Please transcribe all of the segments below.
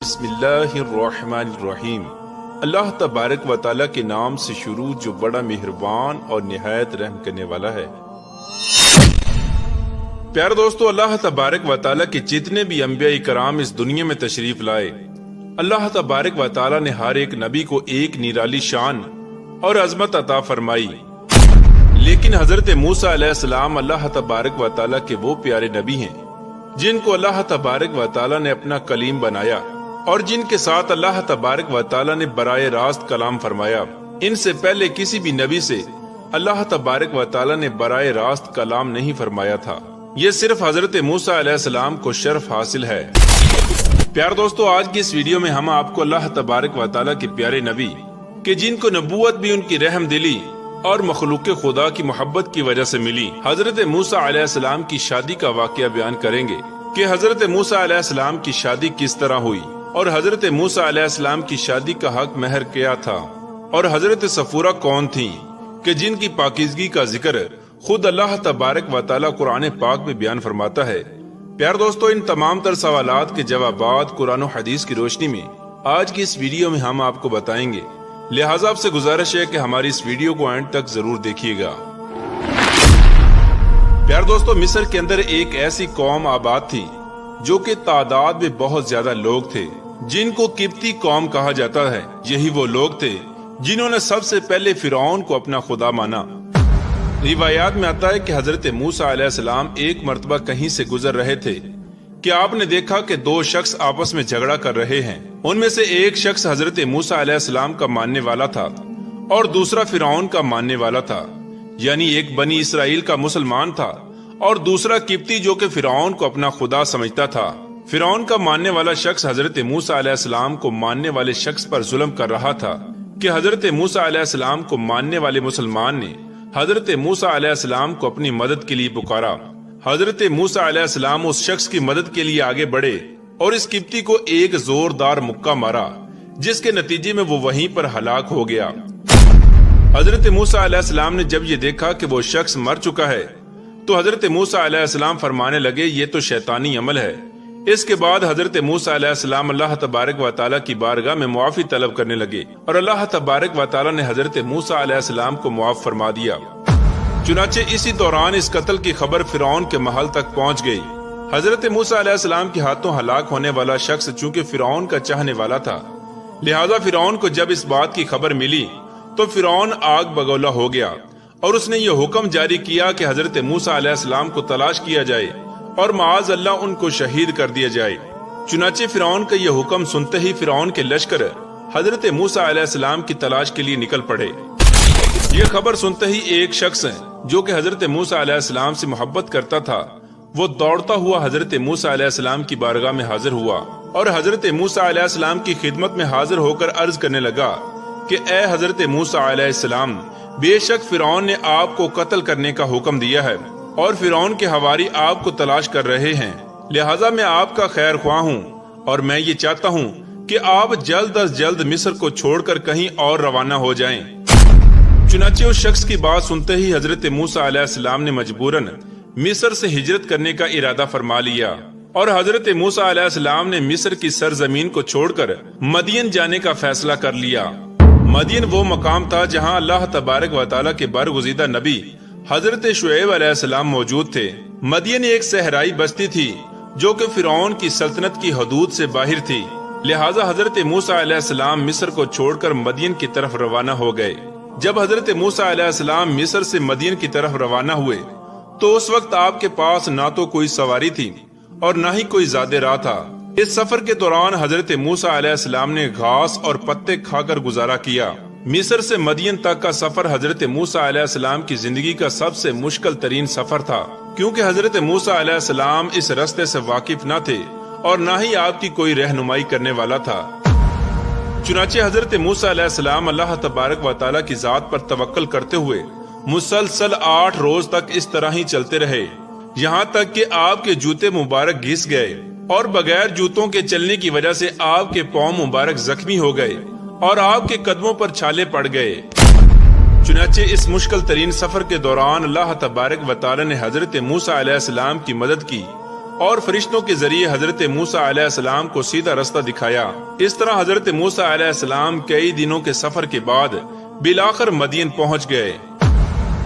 بسم اللہ الرحمن الرحیم۔ اللہ تبارک و تعالیٰ کے نام سے شروع جو بڑا مہربان اور نہایت رحم کرنے والا ہے۔ پیارے دوستو، اللہ تبارک و تعالیٰ کے جتنے بھی انبیاء کرام اس دنیا میں تشریف لائے، اللہ تبارک و تعالیٰ نے ہر ایک نبی کو ایک نرالی شان اور عظمت عطا فرمائی، لیکن حضرت موسیٰ علیہ السلام اللہ تبارک و تعالیٰ کے وہ پیارے نبی ہیں جن کو اللہ تبارک و تعالیٰ نے اپنا کلیم بنایا اور جن کے ساتھ اللہ تبارک و تعالیٰ نے براہ راست کلام فرمایا۔ ان سے پہلے کسی بھی نبی سے اللہ تبارک و تعالیٰ نے براہ راست کلام نہیں فرمایا تھا۔ یہ صرف حضرت موسیٰ علیہ السلام کو شرف حاصل ہے۔ پیار دوستو، آج کی اس ویڈیو میں ہم آپ کو اللہ تبارک و تعالیٰ کے پیارے نبی کہ جن کو نبوت بھی ان کی رحم دلی اور مخلوق خدا کی محبت کی وجہ سے ملی، حضرت موسیٰ علیہ السلام کی شادی کا واقعہ بیان کریں گے کہ حضرت موسیٰ علیہ السلام کی شادی کس طرح ہوئی اور حضرت موسیٰ علیہ السلام کی شادی کا حق مہر کیا تھا، اور حضرت صفورہ کون تھی کہ جن کی پاکیزگی کا ذکر خود اللہ تبارک و تعالیٰ قرآن پاک میں بیان فرماتا ہے۔ پیار دوستو، ان تمام تر سوالات کے جوابات قرآن و حدیث کی روشنی میں آج کی اس ویڈیو میں ہم آپ کو بتائیں گے، لہٰذا آپ سے گزارش ہے کہ ہماری اس ویڈیو کو اینڈ تک ضرور دیکھیے گا۔ پیار دوستو، مصر کے اندر ایک ایسی قوم آباد تھی جو کہ تعداد میں بہت زیادہ لوگ تھے، جن کو قبطی قوم کہا جاتا ہے۔ یہی وہ لوگ تھے جنہوں نے سب سے پہلے فرعون کو اپنا خدا مانا۔ روایات میں آتا ہے کہ حضرت موسیٰ علیہ السلام ایک مرتبہ کہیں سے گزر رہے تھے کہ آپ نے دیکھا کہ دو شخص آپس میں جھگڑا کر رہے ہیں۔ ان میں سے ایک شخص حضرت موسیٰ علیہ السلام کا ماننے والا تھا اور دوسرا فرعون کا ماننے والا تھا، یعنی ایک بنی اسرائیل کا مسلمان تھا اور دوسرا قبطی جو کہ فرعون کو اپنا خدا سمجھتا تھا۔ فرعون کا ماننے والا شخص حضرت موسیٰ علیہ السلام کو ماننے والے شخص پر ظلم کر رہا تھا کہ حضرت موسیٰ علیہ السلام کو ماننے والے مسلمان نے حضرت موسیٰ علیہ السلام کو اپنی مدد کے لیے پکارا۔ حضرت موسیٰ علیہ السلام اس شخص کی مدد کے لیے آگے بڑھے اور اس قبطی کو ایک زوردار مکہ مارا، جس کے نتیجے میں وہ وہیں پر ہلاک ہو گیا۔ حضرت موسیٰ علیہ السلام نے جب یہ دیکھا کہ وہ شخص مر چکا ہے تو حضرت موسیٰ علیہ السلام فرمانے لگے، یہ تو شیطانی عمل ہے۔ اس کے بعد حضرت موسیٰ علیہ السلام اللہ تبارک و تعالیٰ کی بارگاہ میں معافی طلب کرنے لگے اور اللہ تبارک و تعالیٰ نے حضرت موسیٰ علیہ السلام کو معاف فرما دیا۔ چنانچہ اسی دوران اس قتل کی خبر فرعون کے محل تک پہنچ گئی۔ حضرت موسیٰ علیہ السلام کے ہاتھوں ہلاک ہونے والا شخص چونکہ فرعون کا چاہنے والا تھا، لہذا فرعون کو جب اس بات کی خبر ملی تو فرعون آگ بگولا ہو گیا اور اس نے یہ حکم جاری کیا کہ حضرت موسیٰ علیہ السلام کو تلاش کیا جائے اور معاذ اللہ ان کو شہید کر دیا جائے۔ چنانچہ فرعون کا یہ حکم سنتے ہی فرعون کے لشکر حضرت موسیٰ علیہ السلام کی تلاش کے لیے نکل پڑے۔ یہ خبر سنتے ہی ایک شخص جو کہ حضرت موسیٰ علیہ السلام سے محبت کرتا تھا، وہ دوڑتا ہوا حضرت موسیٰ علیہ السلام کی بارگاہ میں حاضر ہوا اور حضرت موسیٰ علیہ السلام کی خدمت میں حاضر ہو کر عرض کرنے لگا کہ اے حضرت موسیٰ علیہ السلام، بے شک فرعون نے آپ کو قتل کرنے کا حکم دیا ہے اور فرعون کے حواری آپ کو تلاش کر رہے ہیں، لہٰذا میں آپ کا خیر خواہ ہوں اور میں یہ چاہتا ہوں کہ آپ جلد از جلد مصر کو چھوڑ کر کہیں اور روانہ ہو جائیں۔ چنانچہ اس شخص کی بات سنتے ہی حضرت موسیٰ علیہ السلام نے مجبوراً مصر سے ہجرت کرنے کا ارادہ فرما لیا اور حضرت موسیٰ علیہ السلام نے مصر کی سرزمین کو چھوڑ کر مدین جانے کا فیصلہ کر لیا۔ مدین وہ مقام تھا جہاں اللہ تبارک و تعالیٰ کے برگزیدہ نبی حضرت شعیب علیہ السلام موجود تھے۔ مدین ایک صحرائی بستی تھی جو کہ فرعون کی سلطنت کی حدود سے باہر تھی، لہٰذا حضرت موسیٰ علیہ السلام مصر کو چھوڑ کر مدین کی طرف روانہ ہو گئے۔ جب حضرت موسیٰ علیہ السلام مصر سے مدین کی طرف روانہ ہوئے تو اس وقت آپ کے پاس نہ تو کوئی سواری تھی اور نہ ہی کوئی زیادہ راہ تھا۔ اس سفر کے دوران حضرت موسیٰ علیہ السلام نے گھاس اور پتے کھا کر گزارا کیا۔ مصر سے مدین تک کا سفر حضرت موسیٰ علیہ السلام کی زندگی کا سب سے مشکل ترین سفر تھا، کیونکہ حضرت موسیٰ علیہ السلام اس راستے سے واقف نہ تھے اور نہ ہی آپ کی کوئی رہنمائی کرنے والا تھا۔ چنانچہ حضرت موسیٰ علیہ السلام اللہ تبارک و تعالیٰ کی ذات پر توکل کرتے ہوئے مسلسل 8 روز تک اس طرح ہی چلتے رہے، یہاں تک کہ آپ کے جوتے مبارک گھس گئے اور بغیر جوتوں کے چلنے کی وجہ سے آپ کے پاؤں مبارک زخمی ہو گئے اور آپ کے قدموں پر چھالے پڑ گئے۔ چنانچہ اس مشکل ترین سفر کے دوران اللہ تبارک و تعالیٰ نے حضرت موسیٰ علیہ السلام کی مدد کی اور فرشتوں کے ذریعے حضرت موسیٰ علیہ السلام کو سیدھا رستہ دکھایا۔ اس طرح حضرت موسیٰ علیہ السلام کئی دنوں کے سفر کے بعد بالآخر مدین پہنچ گئے۔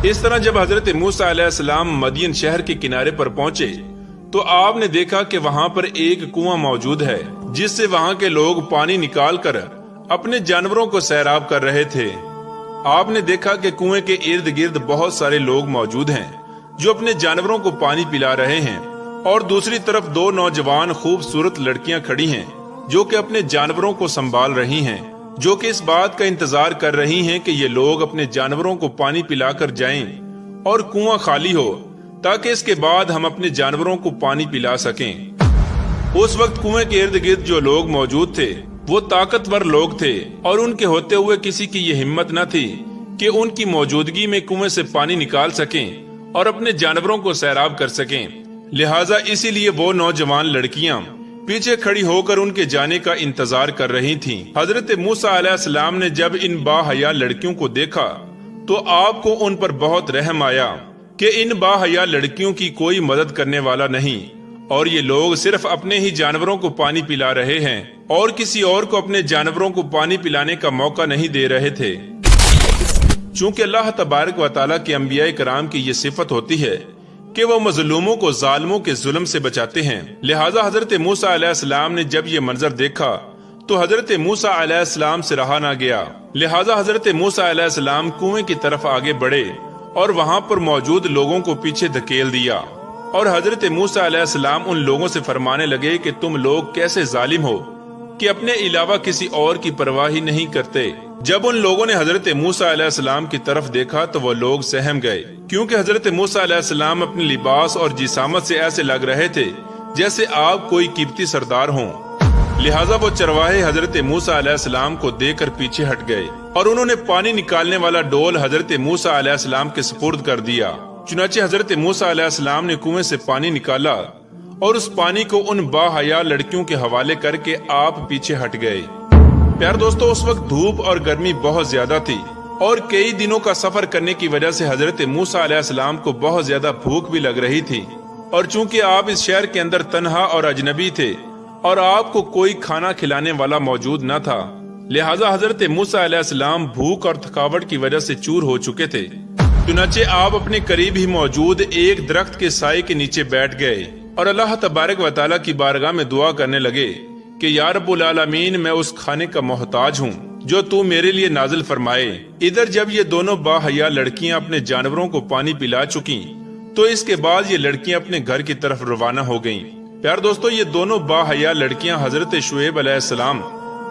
اس طرح جب حضرت موسیٰ علیہ السلام مدین شہر کے کنارے پر پہنچے تو آپ نے دیکھا کہ وہاں پر ایک کنواں موجود ہے جس سے وہاں کے لوگ پانی نکال کر اپنے جانوروں کو سیراب کر رہے تھے۔ آپ نے دیکھا کہ کنویں کے ارد گرد بہت سارے لوگ موجود ہیں جو اپنے جانوروں کو پانی پلا رہے ہیں، اور دوسری طرف دو نوجوان خوبصورت لڑکیاں کھڑی ہیں جو کہ اپنے جانوروں کو سنبھال رہی ہیں، جو کہ اس بات کا انتظار کر رہی ہیں کہ یہ لوگ اپنے جانوروں کو پانی پلا کر جائیں اور کنواں خالی ہو تاکہ اس کے بعد ہم اپنے جانوروں کو پانی پلا سکیں۔ اس وقت کنویں کے ارد گرد جو لوگ موجود تھے وہ طاقتور لوگ تھے، اور ان کے ہوتے ہوئے کسی کی یہ ہمت نہ تھی کہ ان کی موجودگی میں کنویں سے پانی نکال سکیں اور اپنے جانوروں کو سیراب کر سکیں۔ لہٰذا اسی لیے وہ نوجوان لڑکیاں پیچھے کھڑی ہو کر ان کے جانے کا انتظار کر رہی تھیں۔ حضرت موسیٰ علیہ السلام نے جب ان باحیا لڑکیوں کو دیکھا تو آپ کو ان پر بہت رحم آیا کہ ان باحیا لڑکیوں کی کوئی مدد کرنے والا نہیں، اور یہ لوگ صرف اپنے ہی جانوروں کو پانی پلا رہے ہیں اور کسی اور کو اپنے جانوروں کو پانی پلانے کا موقع نہیں دے رہے تھے۔ چونکہ اللہ تبارک و تعالیٰ کے انبیاء کرام کی یہ صفت ہوتی ہے کہ وہ مظلوموں کو ظالموں کے ظلم سے بچاتے ہیں، لہٰذا حضرت موسیٰ علیہ السلام نے جب یہ منظر دیکھا تو حضرت موسیٰ علیہ السلام سے رہا نہ گیا، لہٰذا حضرت موسیٰ علیہ السلام کنویں کی طرف آگے بڑھے اور وہاں پر موجود لوگوں کو پیچھے دھکیل دیا، اور حضرت موسیٰ علیہ السلام ان لوگوں سے فرمانے لگے کہ تم لوگ کیسے ظالم ہو کہ اپنے علاوہ کسی اور کی پرواہ ہی نہیں کرتے۔ جب ان لوگوں نے حضرت موسیٰ علیہ السلام کی طرف دیکھا تو وہ لوگ سہم گئے، کیونکہ حضرت موسیٰ علیہ السلام اپنے لباس اور جسامت سے ایسے لگ رہے تھے جیسے آپ کوئی قیمتی سردار ہوں، لہٰذا وہ چرواہے حضرت موسیٰ علیہ السلام کو دیکھ کر پیچھے ہٹ گئے، اور انہوں نے پانی نکالنے والا ڈول حضرت موسیٰ علیہ السلام کے سپرد کر دیا۔ چنانچہ حضرت موسیٰ علیہ السلام نے کنویں سے پانی نکالا اور اس پانی کو ان باحیا لڑکیوں کے حوالے کر کے آپ پیچھے ہٹ گئے۔ پیار دوستو، اس وقت دھوپ اور گرمی بہت زیادہ تھی، اور کئی دنوں کا سفر کرنے کی وجہ سے حضرت موسیٰ علیہ السلام کو بہت زیادہ بھوک بھی لگ رہی تھی، اور چونکہ آپ اس شہر کے اندر تنہا اور اجنبی تھے اور آپ کو کوئی کھانا کھلانے والا موجود نہ تھا، لہٰذا حضرت موسیٰ علیہ السلام بھوک اور تھکاوٹ کی وجہ سے چور ہو چکے تھے۔ چنانچہ آپ اپنے قریب ہی موجود ایک درخت کے سائے کے نیچے بیٹھ گئے اور اللہ تبارک و تعالیٰ کی بارگاہ میں دعا کرنے لگے کہ یا رب العالمین، میں اس کھانے کا محتاج ہوں جو تو میرے لیے نازل فرمائے۔ ادھر جب یہ دونوں باحیا لڑکیاں اپنے جانوروں کو پانی پلا چکی تو اس کے بعد یہ لڑکیاں اپنے گھر کی طرف روانہ ہو گئیں۔ پیار دوستو، یہ دونوں باحیا لڑکیاں حضرت شعیب علیہ السلام،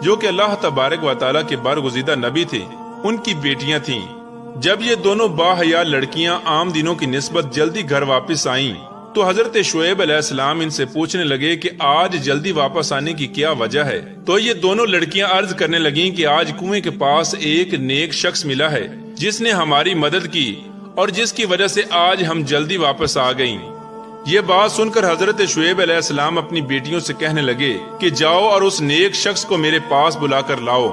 جو کہ اللہ تبارک و تعالیٰ کے برگزیدہ نبی تھے، ان کی بیٹیاں تھیں۔ جب یہ دونوں باحیا لڑکیاں عام دنوں کی نسبت جلدی گھر واپس آئیں تو حضرت شعیب علیہ السلام ان سے پوچھنے لگے کہ آج جلدی واپس آنے کی کیا وجہ ہے؟ تو یہ دونوں لڑکیاں عرض کرنے لگیں کہ آج کنویں کے پاس ایک نیک شخص ملا ہے جس نے ہماری مدد کی اور جس کی وجہ سے آج ہم جلدی واپس آ گئیں۔ یہ بات سن کر حضرت شعیب علیہ السلام اپنی بیٹیوں سے کہنے لگے کہ جاؤ اور اس نیک شخص کو میرے پاس بلا کر لاؤ۔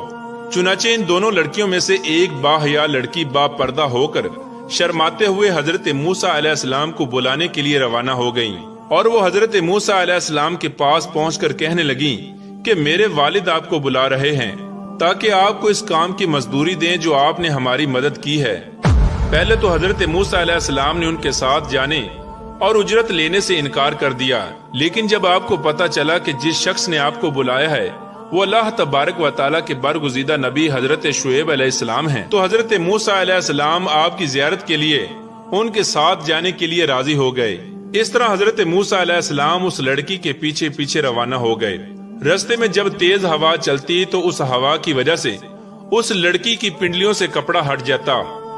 چنانچہ ان دونوں لڑکیوں میں سے ایک باحیا لڑکی با پردہ ہو کر شرماتے ہوئے حضرت موسیٰ علیہ السلام کو بلانے کے لیے روانہ ہو گئیں، اور وہ حضرت موسیٰ علیہ السلام کے پاس پہنچ کر کہنے لگیں کہ میرے والد آپ کو بلا رہے ہیں تاکہ آپ کو اس کام کی مزدوری دیں جو آپ نے ہماری مدد کی ہے۔ پہلے تو حضرت موسیٰ علیہ السلام نے ان کے ساتھ جانے اور اجرت لینے سے انکار کر دیا، لیکن جب آپ کو پتا چلا کہ جس شخص نے آپ کو بلایا ہے وہ اللہ تبارک و تعالیٰ کے برگزیدہ نبی حضرت شعیب علیہ السلام ہیں، تو حضرت موسیٰ علیہ السلام آپ کی زیارت کے لیے ان کے ساتھ جانے کے لیے راضی ہو گئے۔ اس طرح حضرت موسیٰ علیہ السلام اس لڑکی کے پیچھے پیچھے روانہ ہو گئے۔ رستے میں جب تیز ہوا چلتی تو اس ہوا کی وجہ سے اس لڑکی کی پنڈلیوں سے کپڑا ہٹ جاتا،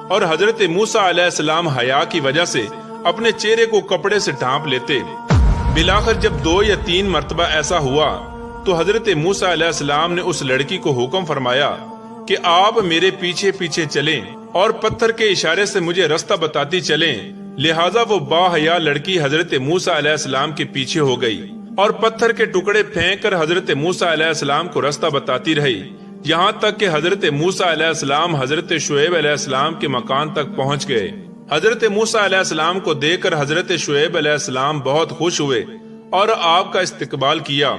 اور حضرت موسیٰ علیہ السلام حیا کی وجہ سے اپنے چہرے کو کپڑے سے ڈھانپ لیتے۔ بالآخر جب 2 یا 3 مرتبہ ایسا ہوا تو حضرت موسیٰ علیہ السلام نے اس لڑکی کو حکم فرمایا کہ آپ میرے پیچھے پیچھے چلیں اور پتھر کے اشارے سے مجھے رستہ بتاتی چلیں۔ لہٰذا وہ باحیا لڑکی حضرت موسیٰ علیہ السلام کے پیچھے ہو گئی اور پتھر کے ٹکڑے پھینک کر حضرت موسیٰ علیہ السلام کو رستہ بتاتی رہی، یہاں تک کہ حضرت موسیٰ علیہ السلام حضرت شعیب علیہ السلام کے مکان تک پہنچ گئے۔ حضرت موسیٰ علیہ السلام کو دیکھ کر حضرت شعیب علیہ السلام بہت خوش ہوئے اور آپ کا استقبال کیا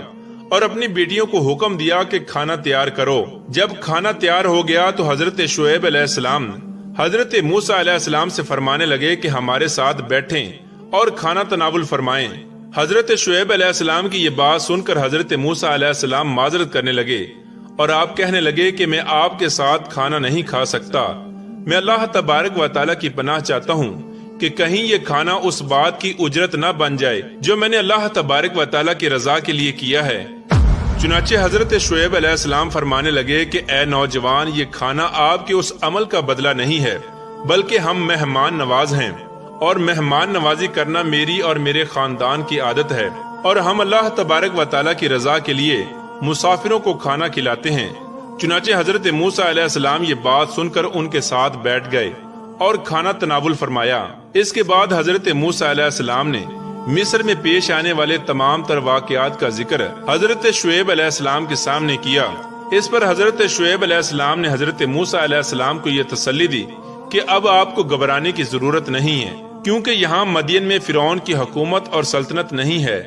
اور اپنی بیٹیوں کو حکم دیا کہ کھانا تیار کرو۔ جب کھانا تیار ہو گیا تو حضرت شعیب علیہ السلام حضرت موسیٰ علیہ السلام سے فرمانے لگے کہ ہمارے ساتھ بیٹھیں اور کھانا تناول فرمائیں۔ حضرت شعیب علیہ السلام کی یہ بات سن کر حضرت موسیٰ علیہ السلام معذرت کرنے لگے اور آپ کہنے لگے کہ میں آپ کے ساتھ کھانا نہیں کھا سکتا۔ میں اللہ تبارک و تعالیٰ کی پناہ چاہتا ہوں کہ کہیں یہ کھانا اس بات کی اجرت نہ بن جائے جو میں نے اللہ تبارک و تعالیٰ کی رضا کے لیے کیا ہے۔ چنانچہ حضرت شعیب علیہ السلام فرمانے لگے کہ اے نوجوان، یہ کھانا آپ کے اس عمل کا بدلہ نہیں ہے، بلکہ ہم مہمان نواز ہیں، اور مہمان نوازی کرنا میری اور میرے خاندان کی عادت ہے، اور ہم اللہ تبارک و تعالیٰ کی رضا کے لیے مسافروں کو کھانا کھلاتے ہیں۔ چنانچہ حضرت موسیٰ علیہ السلام یہ بات سن کر ان کے ساتھ بیٹھ گئے اور کھانا تناول فرمایا۔ اس کے بعد حضرت موسیٰ علیہ السلام نے مصر میں پیش آنے والے تمام تر واقعات کا ذکر حضرت شعیب علیہ السلام کے سامنے کیا۔ اس پر حضرت شعیب علیہ السلام نے حضرت موسیٰ علیہ السلام کو یہ تسلی دی کہ اب آپ کو گھبرانے کی ضرورت نہیں ہے، کیونکہ یہاں مدین میں فرعون کی حکومت اور سلطنت نہیں ہے۔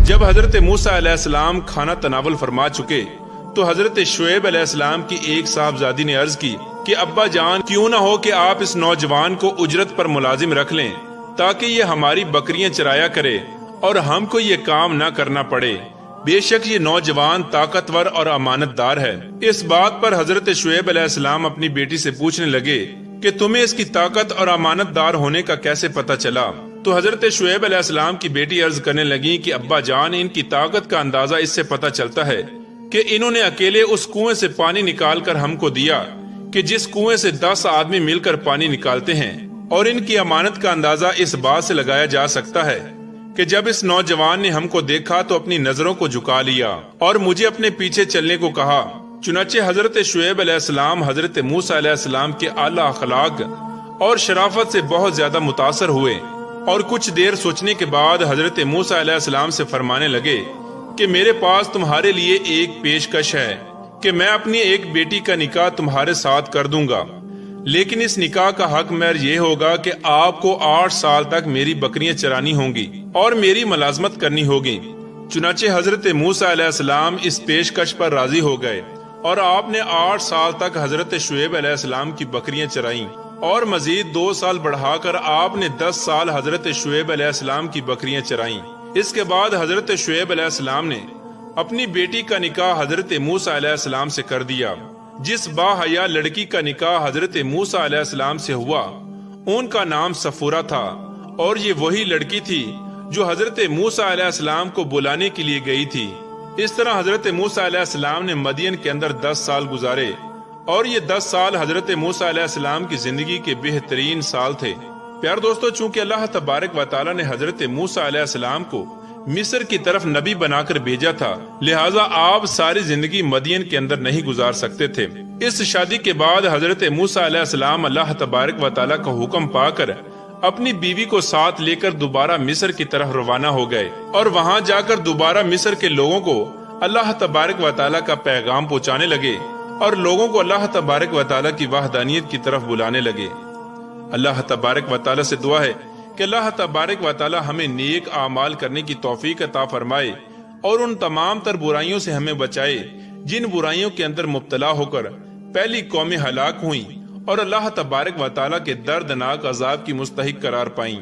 جب حضرت موسیٰ علیہ السلام کھانا تناول فرما چکے تو حضرت شعیب علیہ السلام کی ایک صاحبزادی نے عرض کی کہ ابا جان، کیوں نہ ہو کہ آپ اس نوجوان کو اجرت پر ملازم رکھ لیں تاکہ یہ ہماری بکریاں چرایا کرے اور ہم کو یہ کام نہ کرنا پڑے۔ بے شک یہ نوجوان طاقتور اور امانت دار ہے۔ اس بات پر حضرت شعیب علیہ السلام اپنی بیٹی سے پوچھنے لگے کہ تمہیں اس کی طاقت اور امانت دار ہونے کا کیسے پتہ چلا؟ تو حضرت شعیب علیہ السلام کی بیٹی عرض کرنے لگی کہ ابا جان، ان کی طاقت کا اندازہ اس سے پتہ چلتا ہے کہ انہوں نے اکیلے اس کنویں سے پانی نکال کر ہم کو دیا کہ جس کنویں سے 10 آدمی مل کر پانی نکالتے ہیں، اور ان کی امانت کا اندازہ اس بات سے لگایا جا سکتا ہے کہ جب اس نوجوان نے ہم کو دیکھا تو اپنی نظروں کو جھکا لیا اور مجھے اپنے پیچھے چلنے کو کہا۔ چنانچہ حضرت شعیب علیہ السلام حضرت موسیٰ علیہ السلام کے اعلیٰ اخلاق اور شرافت سے بہت زیادہ متاثر ہوئے، اور کچھ دیر سوچنے کے بعد حضرت موسیٰ علیہ السلام سے فرمانے لگے کہ میرے پاس تمہارے لیے ایک پیشکش ہے کہ میں اپنی ایک بیٹی کا نکاح تمہارے ساتھ کر دوں گا، لیکن اس نکاح کا حق مہر یہ ہوگا کہ آپ کو 8 سال تک میری بکریاں چرانی ہوں گی اور میری ملازمت کرنی ہوگی۔ چنانچہ حضرت موسیٰ علیہ السلام اس پیشکش پر راضی ہو گئے، اور آپ نے 8 سال تک حضرت شعیب علیہ السلام کی بکریاں چرائیں، اور مزید 2 سال بڑھا کر آپ نے 10 سال حضرت شعیب علیہ السلام کی بکریاں چرائیں۔ اس کے بعد حضرت شعیب علیہ السلام نے اپنی بیٹی کا نکاح حضرت موسیٰ علیہ السلام سے کر دیا۔ جس با حیا لڑکی کا نکاح حضرت موسیٰ علیہ السلام سے ہوا ان کا نام صفورہ تھا، اور یہ وہی لڑکی تھی جو حضرت موسیٰ علیہ السلام کو بلانے کے لیے گئی تھی۔ اس طرح حضرت موسیٰ علیہ السلام نے مدین کے اندر 10 سال گزارے، اور یہ 10 سال حضرت موسیٰ علیہ السلام کی زندگی کے بہترین سال تھے۔ پیار دوستو، چونکہ اللہ تبارک و تعالیٰ نے حضرت موسیٰ علیہ السلام کو مصر کی طرف نبی بنا کر بھیجا تھا، لہٰذا آپ ساری زندگی مدین کے اندر نہیں گزار سکتے تھے۔ اس شادی کے بعد حضرت موسیٰ علیہ السلام اللہ تبارک و تعالیٰ کا حکم پا کر اپنی بیوی کو ساتھ لے کر دوبارہ مصر کی طرف روانہ ہو گئے، اور وہاں جا کر دوبارہ مصر کے لوگوں کو اللہ تبارک و تعالیٰ کا پیغام پہنچانے لگے، اور لوگوں کو اللہ تبارک و تعالیٰ کی وحدانیت کی طرف بلانے لگے۔ اللہ تبارک و تعالیٰ سے دعا ہے کہ اللہ تبارک و تعالیٰ ہمیں نیک اعمال کرنے کی توفیق عطا فرمائے، اور ان تمام تر برائیوں سے ہمیں بچائے جن برائیوں کے اندر مبتلا ہو کر پہلی قومیں ہلاک ہوئیں اور اللہ تبارک و تعالیٰ کے دردناک عذاب کی مستحق قرار پائیں۔